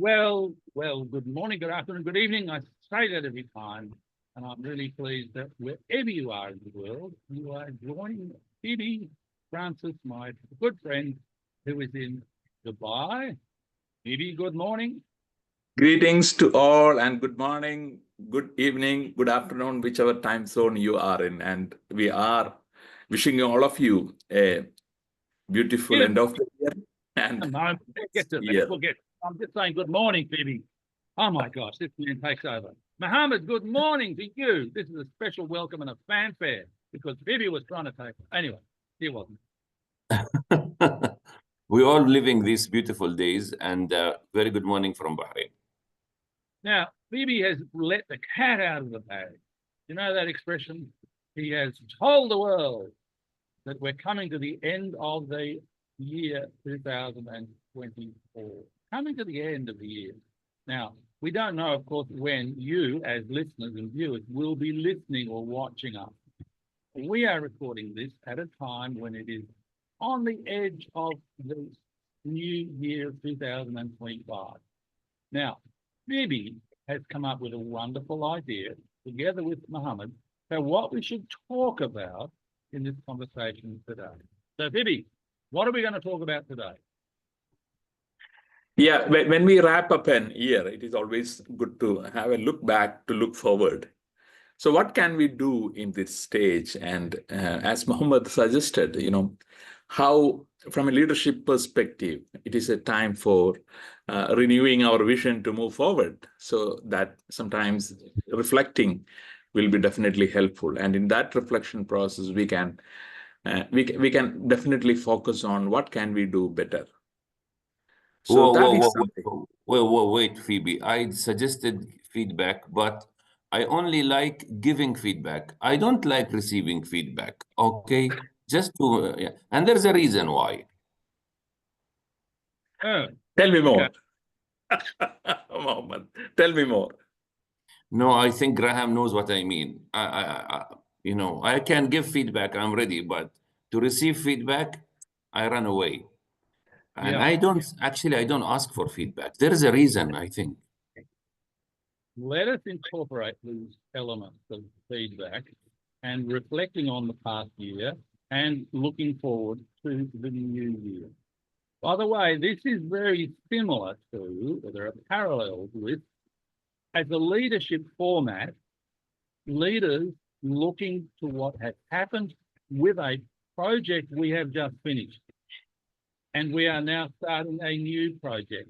Well, good morning, good afternoon, good evening. I say that every time, and I'm really pleased that wherever you are in the world, you are joining Phoebe Francis, my good friend, who is in Dubai. Phoebe, good morning. Greetings to all, and good morning, good evening, good afternoon, whichever time zone you are in. And we are wishing all of you a beautiful Good end of the year and moment. We'll get next to that. year. I'm just saying good morning, Phoebe. Oh my gosh, this man takes over. Mohammed, good morning to you. This is a special welcome and a fanfare because Phoebe was trying to take it. Anyway, he wasn't. We're all living these beautiful days, and very good morning from Bahrain. Now, Phoebe has let the cat out of the bag. You know that expression? He has told the world that we're coming to the end of the year 2024. Coming to the end of the year. Now, we don't know, of course, when you, as listeners and viewers, will be listening or watching us. We are recording this at a time when it is on the edge of the new year 2025. Now, Phoebe has come up with a wonderful idea, together with Mohammed, about what we should talk about in this conversation today. So, Phoebe, what are we going to talk about today? Yeah, when we wrap up an year, it is always good to have a look back to look forward. So, what can we do in this stage? And as Mohammed suggested, how, from a leadership perspective, it is a time for renewing our vision to move forward. So that sometimes reflecting will be definitely helpful. And in that reflection process, we can definitely focus on what can we do better. So Whoa, that whoa, is whoa, something. wait, Phoebe. I suggested feedback, but I only like giving feedback. I don't like receiving feedback. Okay, just to, yeah. And there's a reason why. Oh, Tell me okay. more. Mohammed, tell me more. No, I think Graham knows what I mean. I can give feedback. I'm ready, but to receive feedback, I run away. And Yeah. I don't ask for feedback. There is a reason, I think. Let us incorporate these elements of feedback and reflecting on the past year and looking forward to the new year. By the way, this is very similar to, or there are parallels with, as a leadership format, leaders looking to what has happened with a project we have just finished. And we are now starting a new project.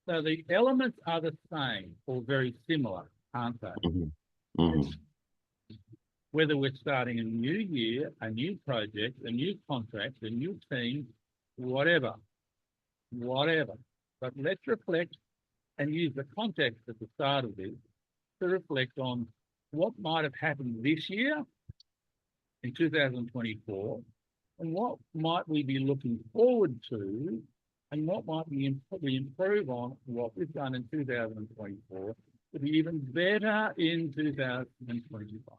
So the elements are the same or very similar, aren't they? Mm-hmm. Mm-hmm. Whether we're starting a new year, a new project, a new contract, a new team, whatever. But let's reflect and use the context at the start of this to reflect on what might have happened this year in 2024 and what might we be looking forward to and what might we improve on what we've done in 2024 to be even better in 2025.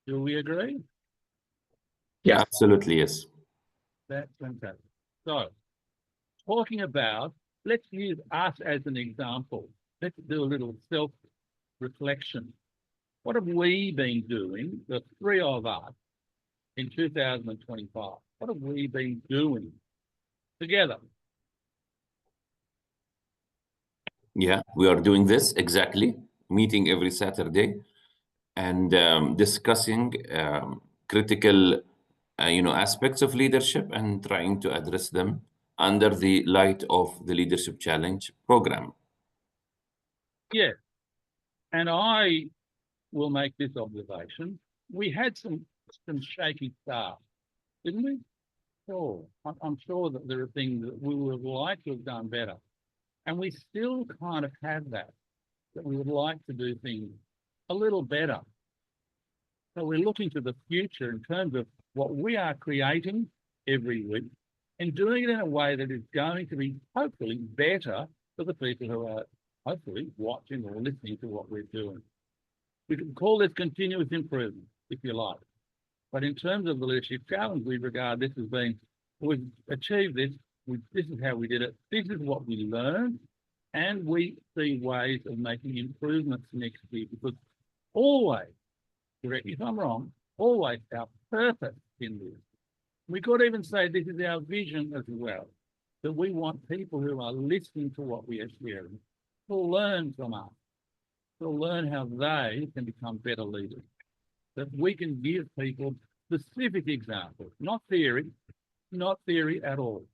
Do we agree? Yeah. Absolutely, yes. That's fantastic. So, talking about, let's use us as an example. Let's do a little self-reflection. What have we been doing, the three of us, in 2025? What have we been doing together? Yeah, we are doing this exactly, meeting every Saturday and discussing critical, aspects of leadership and trying to address them under the light of the Leadership Challenge program. Yeah, and I will make this observation. We had some shaky start, didn't we? Sure. I'm sure that there are things that we would like to have done better. And we still kind of have that we would like to do things a little better. So we're looking to the future in terms of what we are creating every week and doing it in a way that is going to be hopefully better for the people who are hopefully watching or listening to what we're doing. We can call this continuous improvement, if you like. But in terms of the leadership challenge, we regard this as being, we've achieved this, This is how we did it. This is what we learned. And we see ways of making improvements next year, because always, correct me if I'm wrong, always our purpose in this. We could even say this is our vision as well, that we want people who are listening to what we are sharing to learn from us, to learn how they can become better leaders, that we can give people specific examples, not theory at all.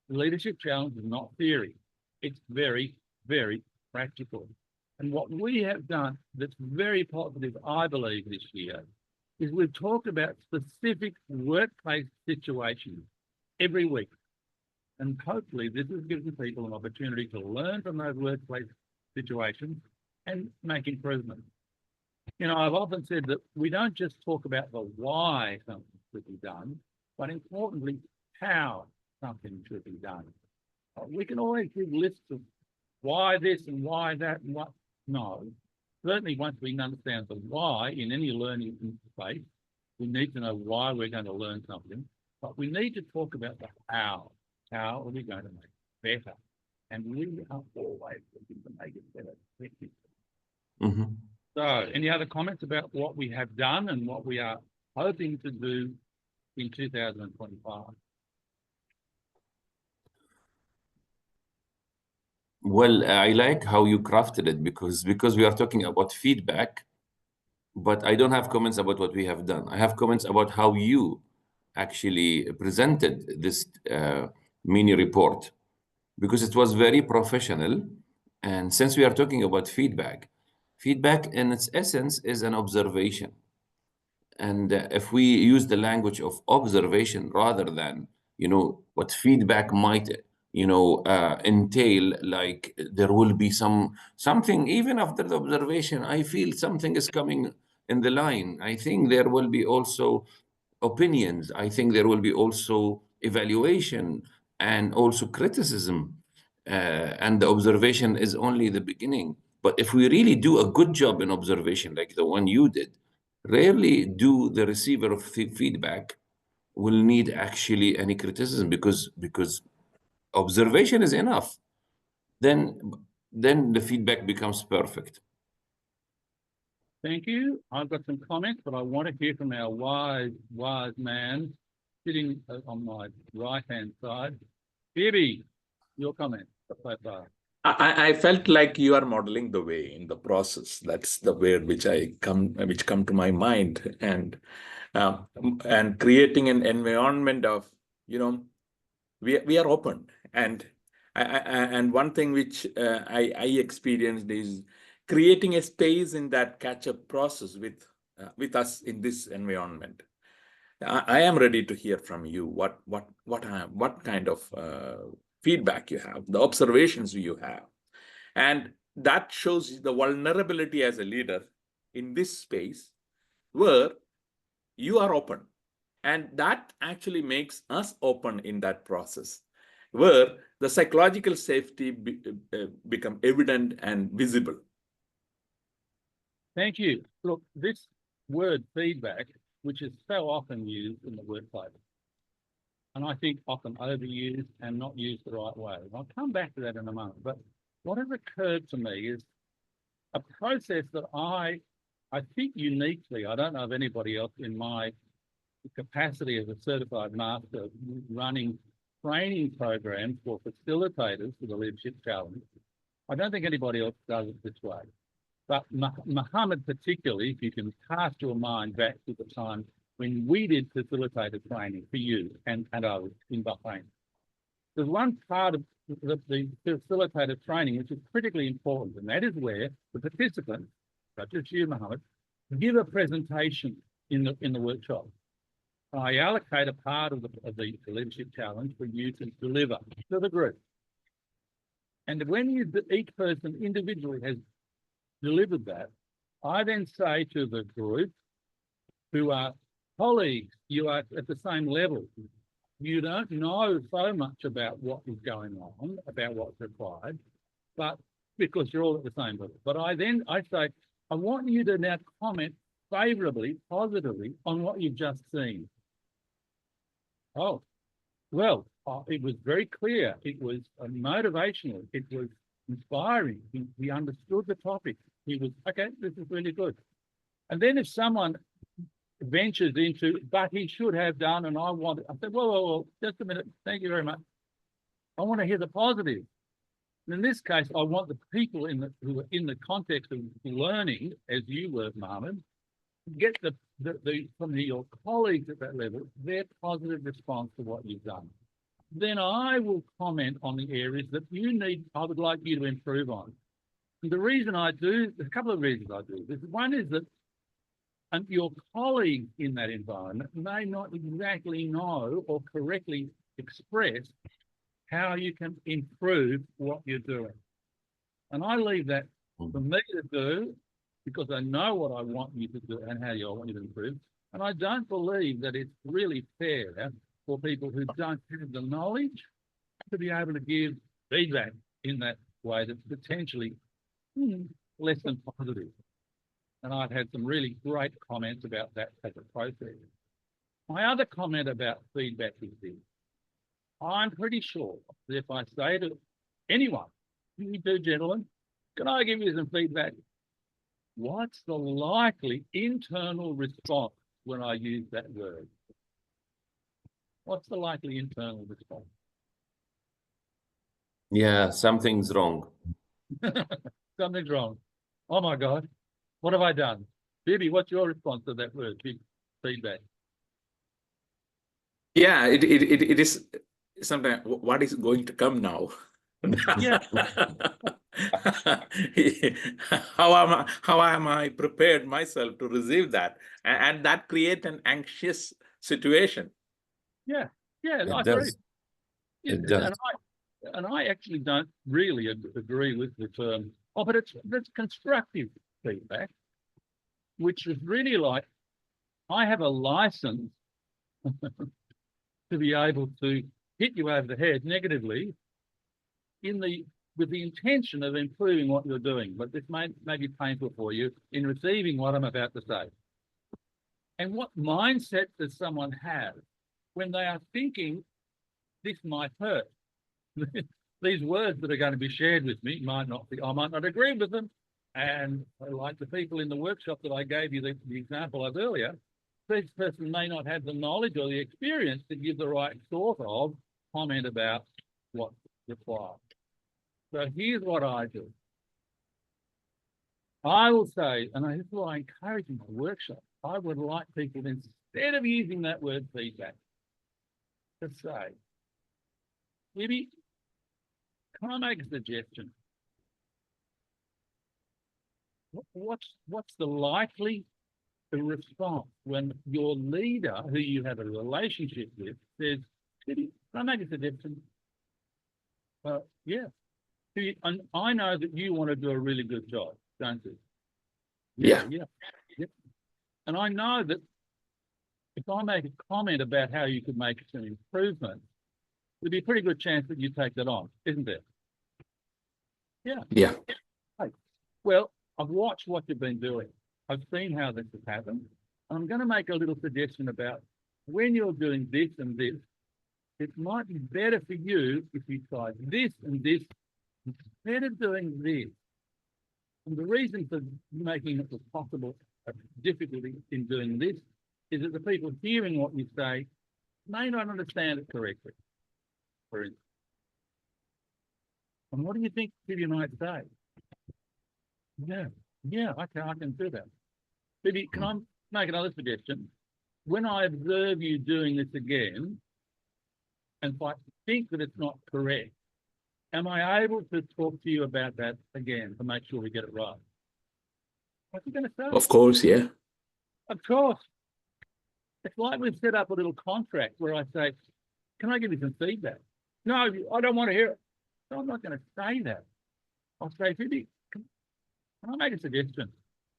The leadership challenge is not theory. It's very, very practical. And what we have done that's very positive, I believe, this year, is we've talked about specific workplace situations every week. And hopefully this has given people an opportunity to learn from those workplace situations and make improvements. You know, I've often said that we don't just talk about the why something should be done, but importantly, how something should be done. We can always give lists of why this and why that and what. No, certainly once we understand the why in any learning space, we need to know why we're going to learn something, but we need to talk about the how. How are we going to make it better? And we are always looking to make it better. Mhm. So, any other comments about what we have done and what we are hoping to do in 2025? Well, I like how you crafted it because we are talking about feedback, but I don't have comments about what we have done. I have comments about how you actually presented this mini report, because it was very professional. And since we are talking about feedback, feedback in its essence is an observation. And if we use the language of observation rather than, what feedback might, entail, like there will be something, even after the observation, I feel something is coming in the line. I think there will be also opinions. I think there will be also evaluation and also criticism. And the observation is only the beginning. But if we really do a good job in observation, like the one you did, rarely do the receiver of feedback will need actually any criticism, because observation is enough. Then the feedback becomes perfect. Thank you. I've got some comments, but I want to hear from our wise man sitting on my right-hand side. Phoebe, your comment so far. I felt like you are modeling the way in the process. That's the word which come to my mind, and creating an environment of, we are open, and and one thing which I experienced is creating a space in that catch-up process with us in this environment. I am ready to hear from you what kind of feedback you have, the observations you have, and that shows the vulnerability as a leader in this space where you are open, and that actually makes us open in that process where the psychological safety become evident and visible. Thank you. Look, this word feedback, which is so often used in the workplace, and I think often overused and not used the right way. I'll come back to that in a moment. But what has occurred to me is a process that I think uniquely, I don't know of anybody else in my capacity as a certified master running training programs for facilitators for the Leadership Challenge. I don't think anybody else does it this way. But Mohammed particularly, if you can cast your mind back to the time when we did facilitator training for you and others in Bahrain. There's one part of the facilitator training which is critically important, and that is where the participants, such as you, Mohammed, give a presentation in the workshop. I allocate a part of the Leadership Challenge for you to deliver to the group. And when each person individually has delivered that, I then say to the group, who are colleagues, you are at the same level. You don't know so much about what is going on, about what's required, but because you're all at the same level. But I say, I want you to now comment favorably, positively on what you've just seen. Oh, well, it was very clear. It was motivational. It was inspiring. He understood the topic. He was, okay, this is really good. And then if someone ventures into, but he should have done, and I said, whoa, just a minute. Thank you very much. I want to hear the positive. And in this case, I want the people who are in the context of learning, as you were, Mohammed, get from your colleagues at that level, their positive response to what you've done. Then I will comment on the areas that I would like you to improve on. And the reason I do, there's a couple of reasons I do this. One is that your colleagues in that environment may not exactly know or correctly express how you can improve what you're doing. And I leave that for me to do because I know what I want you to do and how I want you to improve. And I don't believe that it's really fair for people who don't have the knowledge to be able to give feedback in that way that's potentially less than positive. And I've had some really great comments about that as a process. My other comment about feedback is this. I'm pretty sure that if I say to anyone, you two gentlemen, can I give you some feedback? What's the likely internal response when I use that word? What's the likely internal response? Yeah, something's wrong. Something's wrong. Oh my God, what have I done? Bibi, what's your response to that word, feedback? Yeah, it is sometimes what is going to come now? Yeah. How am I prepared myself to receive that? And that create an anxious situation. Yeah, It I does. agree. It does. And I actually don't really agree with the term, but it's constructive feedback, which is really like, I have a license to be able to hit you over the head negatively with the intention of improving what you're doing. But this may be painful for you in receiving what I'm about to say. And what mindset does someone have when they are thinking this might hurt? These words that are going to be shared with me I might not agree with them. And like the people in the workshop that I gave you the example of earlier, this person may not have the knowledge or the experience to give the right sort of comment about what's required. So here's what I do. I will say, and this is what I encourage in my workshop, I would like people, instead of using that word feedback, to say, maybe, can I make a suggestion? What's the likely response when your leader, who you have a relationship with, says, can I make a suggestion? Yeah. And I know that you want to do a really good job, don't you? Yeah. And I know that if I make a comment about how you could make some improvement, there'd be a pretty good chance that you take that on, isn't there? Yeah. Hey, well, I've watched what you've been doing. I've seen how this has happened. I'm going to make a little suggestion about when you're doing this and this, it might be better for you if you try this and this instead of doing this. And the reason for making it possible difficulty in doing this is that the people hearing what you say may not understand it correctly, for instance. And what do you think you might say? Yeah, okay, I can do that. Maybe, can I make another suggestion? When I observe you doing this again, and if I think that it's not correct, am I able to talk to you about that again to make sure we get it right? What's he going to say? Of course, yeah. Of course. It's like we've set up a little contract where I say, can I give you some feedback? No, I don't want to hear it. So I'm not going to say that. I'll say, Phoebe, can I make a suggestion?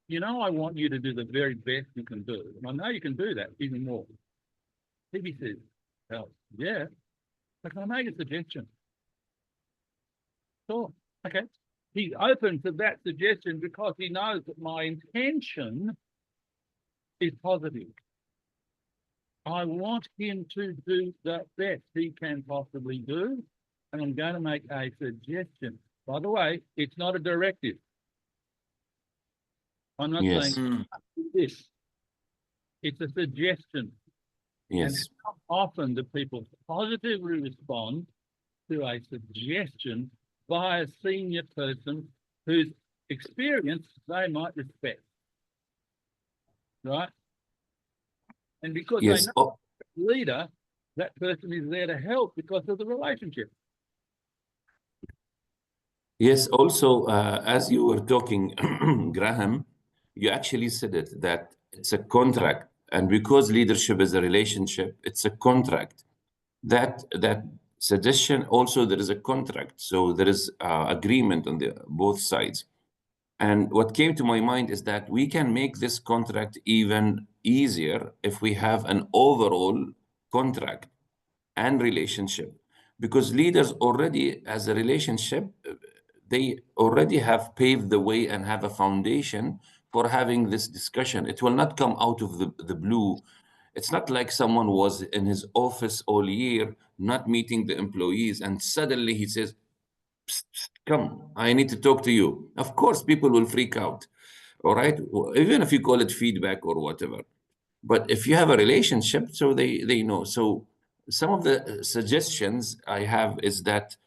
You know, I want you to do the very best you can do. And I know you can do that even more. Phoebe says, oh, yeah, but can I make a suggestion? Sure, okay. He's open to that suggestion because he knows that my intention is positive. I want him to do the best he can possibly do, and I'm going to make a suggestion. By the way, it's not a directive. I'm not Yes. saying this. It's a suggestion. And Yes. how often do people positively respond to a suggestion by a senior person whose experience they might respect, right? And because Yes. they know the leader, that person is there to help because of the relationship. Yes, also, as you were talking, Graham, you actually said it that it's a contract. And because leadership is a relationship, it's a contract. That suggestion also there is a contract. So there is agreement on the both sides. And what came to my mind is that we can make this contract even easier if we have an overall contract and relationship, because leaders already as a relationship, they already have paved the way and have a foundation for having this discussion. It will not come out of the blue. It's not like someone was in his office all year not meeting the employees and suddenly he says, "Psst, psst, come, I need to talk to you." Of course people will freak out, all right, even if you call it feedback or whatever. But if you have a relationship, so they know. So some of the suggestions I have is that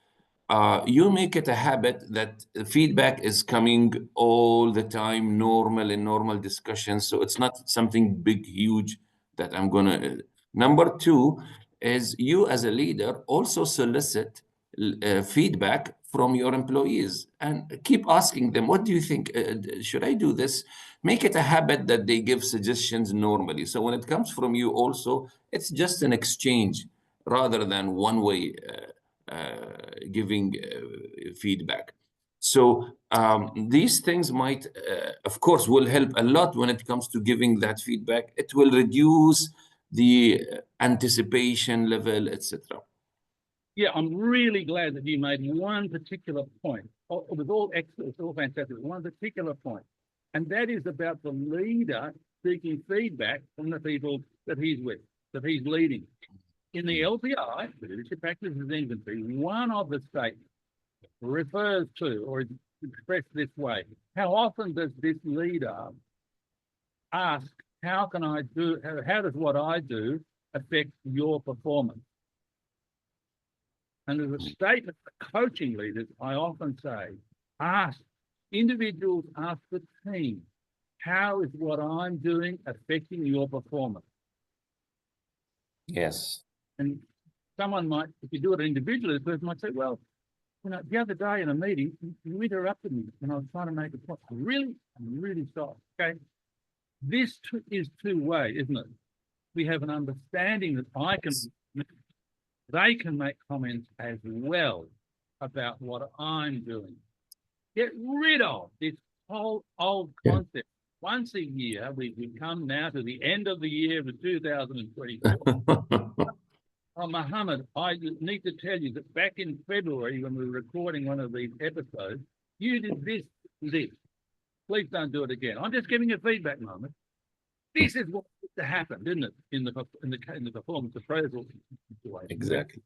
you make it a habit that feedback is coming all the time, normal in normal discussions. So it's not something big, huge that I'm gonna. Number two is you as a leader also solicit feedback from your employees and keep asking them, what do you think? Should I do this? Make it a habit that they give suggestions normally. So when it comes from you also, it's just an exchange rather than one way giving feedback. So these things might, of course, will help a lot when it comes to giving that feedback. It will reduce the anticipation level, etc. Yeah, I'm really glad that you made one particular point. Oh, it was all excellent, it's all fantastic. One particular point, and that is about the leader seeking feedback from the people that he's with, that he's leading. In the LPI, the Leadership Practices Inventory, one of the statements refers to or is expressed this way: how often does this leader ask, how can I do, how does what I do affect your performance? And as a statement for coaching leaders, I often say, ask individuals, ask the team, how is what I'm doing affecting your performance? Yes. And someone might, if you do it individually, the person might say, well, you know, the other day in a meeting, you interrupted me when I was trying to make a point. I'm really sorry. Okay. This is two-way, isn't it? We have an understanding that they can make comments as well about what I'm doing. Get rid of this whole old concept. Once a year, we come now to the end of the year of 2024. Oh, Mohammed, I need to tell you that back in February, when we were recording one of these episodes, you did this. Please don't do it again. I'm just giving you feedback, Mohammed. This is what needs to happen, didn't it? In the performance appraisal situation. Exactly.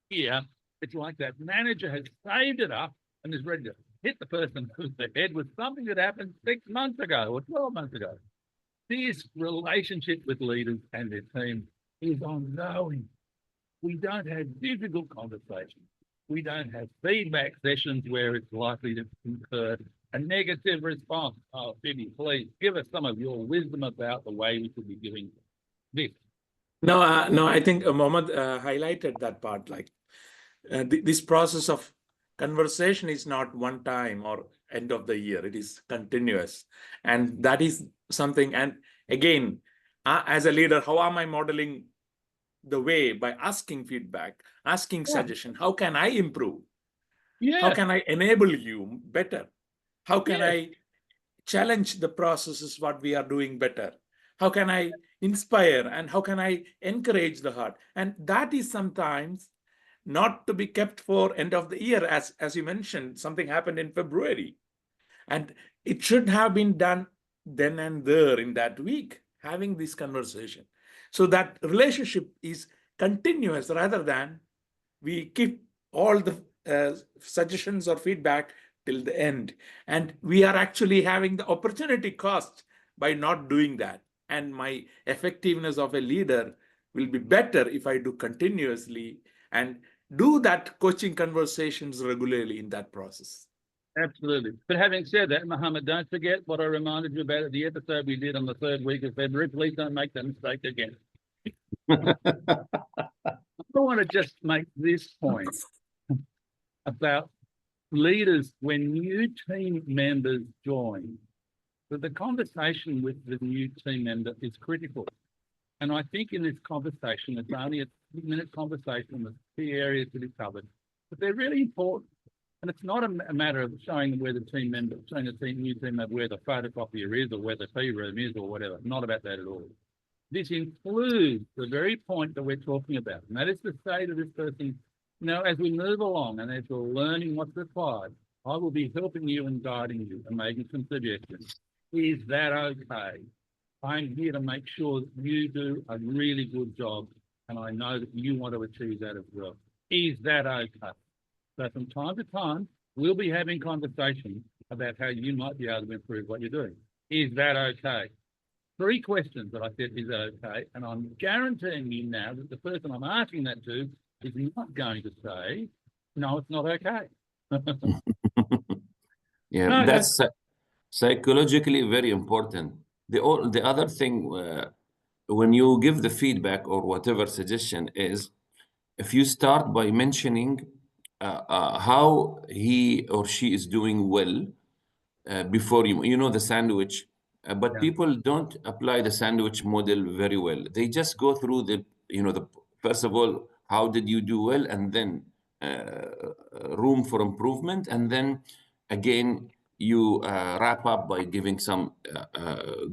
Here, it's like that manager has saved it up and is ready to hit the person who's the head with something that happened 6 months ago or 12 months ago. This relationship with leaders and their team is ongoing. We don't have difficult conversations. We don't have feedback sessions where it's likely to incur a negative response. Oh, Phoebe, please give us some of your wisdom about the way we should be giving this. No, I think Mohammed highlighted that part. Like this process of conversation is not one time or end of the year. It is continuous, and that is something. And again, as a leader, how am I modeling the way? By asking feedback, asking suggestion. How can I improve? How can I enable you better? How can I challenge the processes, what we are doing better? How can I inspire and how can I encourage the heart? And that is sometimes not to be kept for end of the year. As you mentioned, something happened in February. And it should have been done then and there in that week, having this conversation. So that relationship is continuous rather than we keep all the suggestions or feedback till the end. And we are actually having the opportunity cost by not doing that. And my effectiveness of a leader will be better if I do continuously and do that coaching conversations regularly in that process. Absolutely. But having said that, Mohammed, don't forget what I reminded you about at the episode we did on the 3rd week of February. Please don't make that mistake again. I want to just make this point about leaders when new team members join. That the conversation with the new team member is critical. And I think in this conversation, it's only a 2-minute conversation with key areas to be covered, but they're really important. And it's not a matter of showing them where the team member, showing the new team member where the photocopier is or where the tea room is or whatever. Not about that at all. This includes the very point that we're talking about, and that is to say to this person, you know, as we move along and as you're learning what's required, I will be helping you and guiding you and making some suggestions. Is that okay? I'm here to make sure that you do a really good job, and I know that you want to achieve that as well. Is that okay? So from time to time, we'll be having conversations about how you might be able to improve what you're doing. Is that okay? 3 questions that I said, is that okay? And I'm guaranteeing you now that the person I'm asking that to is not going to say, no, it's not okay. Yeah, No, that's psychologically very important. The other thing, when you give the feedback or whatever suggestion is, if you start by mentioning how he or she is doing well, before you know the sandwich, but Yeah. people don't apply the sandwich model very well. They just go through the first of all, how did you do well, and then room for improvement, and then again you wrap up by giving some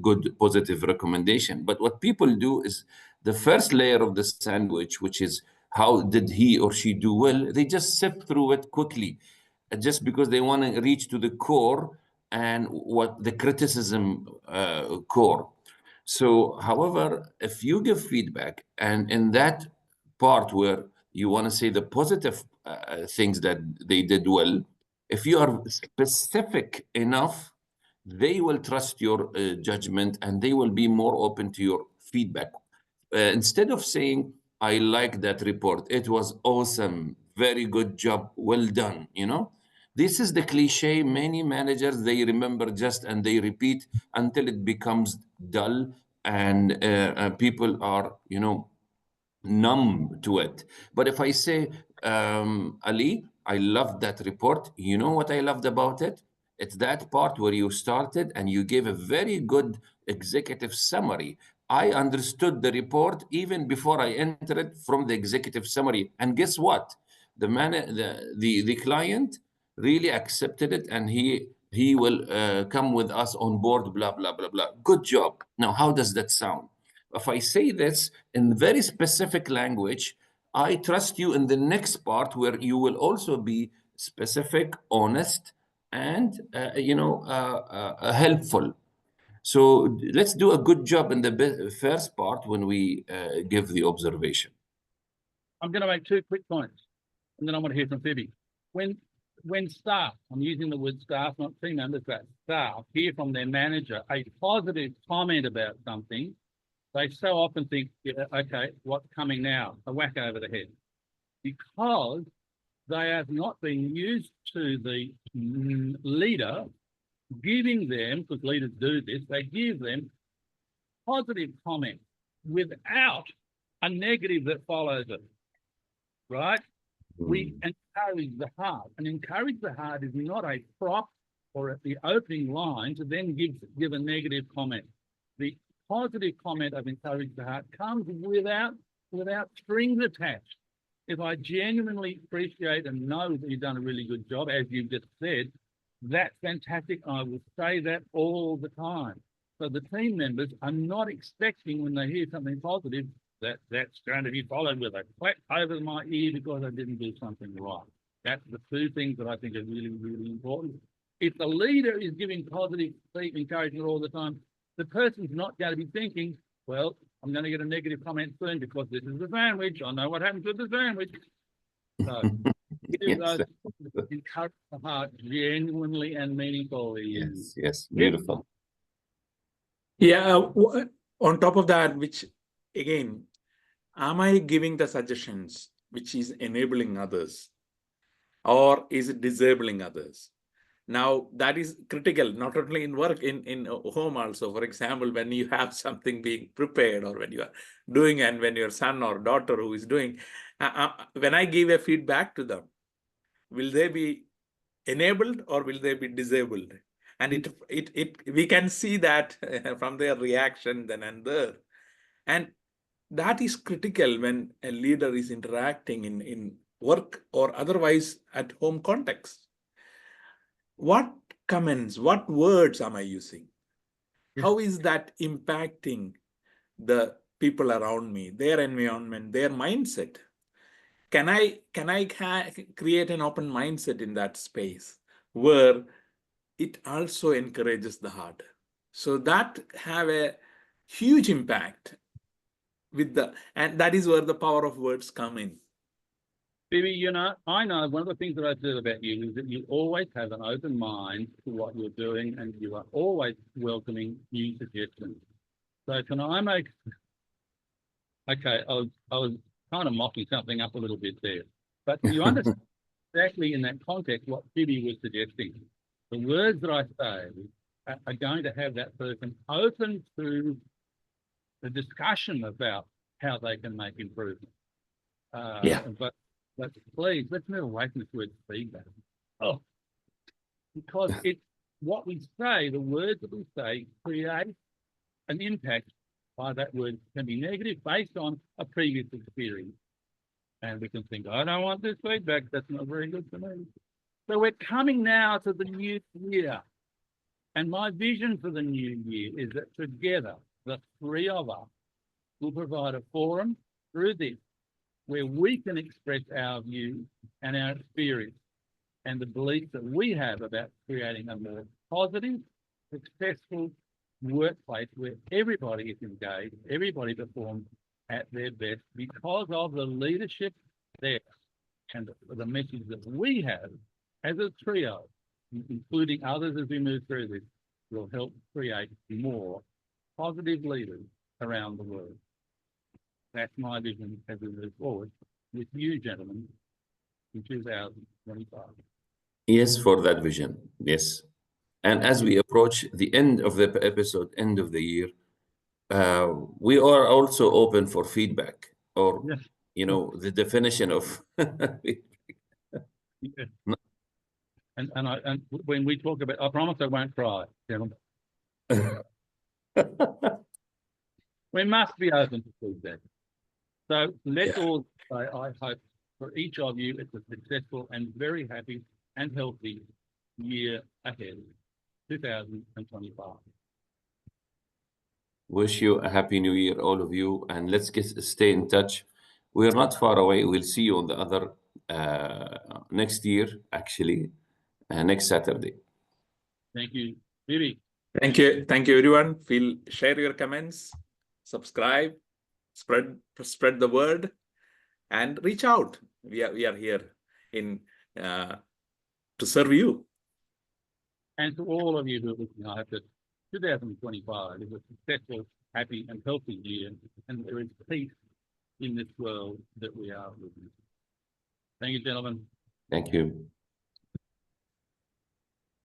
good positive recommendation. But what people do is the first layer of the sandwich, which is how did he or she do well, they just sift through it quickly, just because they want to reach to the core and what the criticism core. So, however, if you give feedback and in that part where you want to say the positive things that they did well, if you are specific enough, they will trust your judgment and they will be more open to your feedback. Instead of saying, I like that report, it was awesome, very good job, well done, this is the cliche many managers they remember just and they repeat until it becomes dull, and people are numb to it. But if I say, Ali, I loved that report. You know what I loved about it? It's that part where you started and you gave a very good executive summary. I understood the report even before I entered it from the executive summary. And guess what? The client really accepted it, and he will come with us on board, blah, blah, blah, blah. Good job. Now, how does that sound? If I say this in very specific language, I trust you in the next part where you will also be specific, honest, and helpful. So let's do a good job in the first part when we give the observation. I'm going to make 2 quick points, and then I want to hear from Phoebe. When staff, I'm using the word staff, not team members, but staff, hear from their manager a positive comment about something, they so often think, yeah, okay, what's coming now? A whack over the head. Because they have not been used to the leader giving them, because leaders do this, they give them positive comments without a negative that follows it, right? We encourage the heart, and encourage the heart is not a prop or at the opening line to then give a negative comment. The positive comment of encourage the heart comes without strings attached. If I genuinely appreciate and know that you've done a really good job, as you've just said, that's fantastic. I will say that all the time. So the team members are not expecting when they hear something positive that's going to be followed with a clap over my ear because I didn't do something right. That's the 2 things that I think are really, really important. If the leader is giving positive encouragement all the time, the person's not going to be thinking, well, I'm going to get a negative comment soon because this is a sandwich. I know what happens with the sandwich. So give Yes, those encourage the heart genuinely and meaningfully. yes, yes, beautiful. Yeah, on top of that, which again, am I giving the suggestions which is enabling others, or is it disabling others? Now that is critical, not only in work, in home also. For example, when you have something being prepared, or when you are doing, and when your son or daughter who is doing, when I give a feedback to them, will they be enabled or will they be disabled? And we can see that from their reaction then and there. And that is critical when a leader is interacting in work or otherwise at home context. What comments, what words am I using? How is that impacting the people around me, their environment, their mindset? Can I create an open mindset in that space where it also encourages the heart? So that have a huge impact and that is where the power of words come in. Phoebe, you know, I know one of the things that I do about you is that you always have an open mind to what you're doing, and you are always welcoming new suggestions. So can I make? Okay, I was kind of mocking something up a little bit there, but you understand exactly in that context what Phoebe was suggesting. The words that I say are going to have that person open to the discussion about how they can make improvement. But please, let's move away from this word feedback. Oh, because it's what we say, the words that we say create an impact by that word can be negative based on a previous experience. And we can think, I don't want this feedback. That's not very good for me. So we're coming now to the new year. And my vision for the new year is that together, the three of us will provide a forum through this where we can express our views and our experience and the beliefs that we have about creating a more positive, successful workplace where everybody is engaged, everybody performs at their best because of the leadership there and the message that we have as a trio, including others as we move through this, will help create more positive leaders around the world. That's my vision as we move forward with you, gentlemen, in 2025. Yes, for that vision. Yes. And as we approach the end of the episode, end of the year, we are also open for feedback, or, Yes. the definition of. Yes. And when we talk about, I promise I won't cry, gentlemen. We must be open to feedback. So let's all say, I hope for each of you, it's a successful and very happy and healthy year ahead, 2025. Wish you a happy new year, all of you, and let's stay in touch. We're not far away. We'll see you on the other next year, actually, next Saturday. Thank you, Vivi. Thank you, everyone. Share your comments, subscribe, spread the word, and reach out. We are here to serve you. And to all of you who are listening, I hope that 2025 is a successful, happy, and healthy year, and there is peace in this world that we are living. Thank you, gentlemen. Thank you.